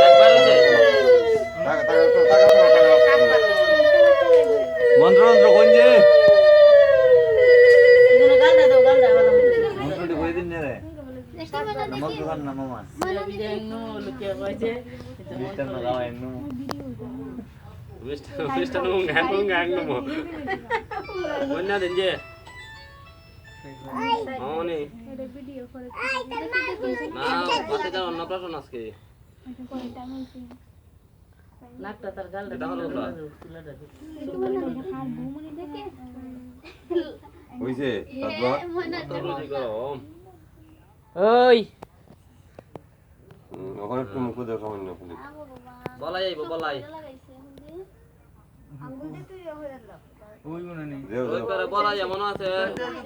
একবার হইছে মন্ত্র মন্ত্র কোন যে এগুলো গালটা দাও গালটা ভালো মন্ত্রটি কই দিন রে মন্ত্র গান না মামা বিদেনু লুকিয়ে কইছে বিস্তার না গাও এনু Western ngang mo. Wala din je. Oh ni. Na, pati daw na prason aske. নাকটা তার গালটা এটা হলো ওটা। হইছে তারপর Toroji ko. ওই ওখানে একটু মুখ দাও সামান্য খালি Balay ay balay. দেও Oy দেও para balay এমন আছে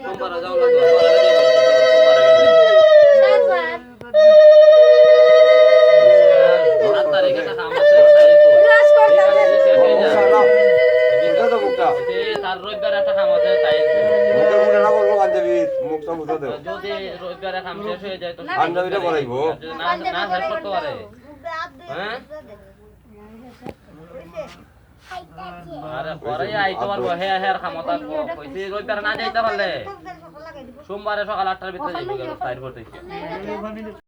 সোমবার যাও লাগবে সোমবার গেলে। 7 তারিখে টাকা আমাছে মুখটা তো মুখটা তার রবিবারে টাকা আমাছে তাই মুখের মুখে না বলবো পাঞ্জাবি মুখটা মুখটা দেও যদি রবিবারে কাম শেষ হয়ে যায় তো পাঞ্জাবিটা পরাইবো না না শেষ করতে পারে হ্যাঁ আরে পরে আইতে পারবো হে হের ক্ষমতা কইছি রবিবারে না যাইতে পারলে সোমবারে সকাল 8টার ভিতরে যাইবো গেল 4 থেকে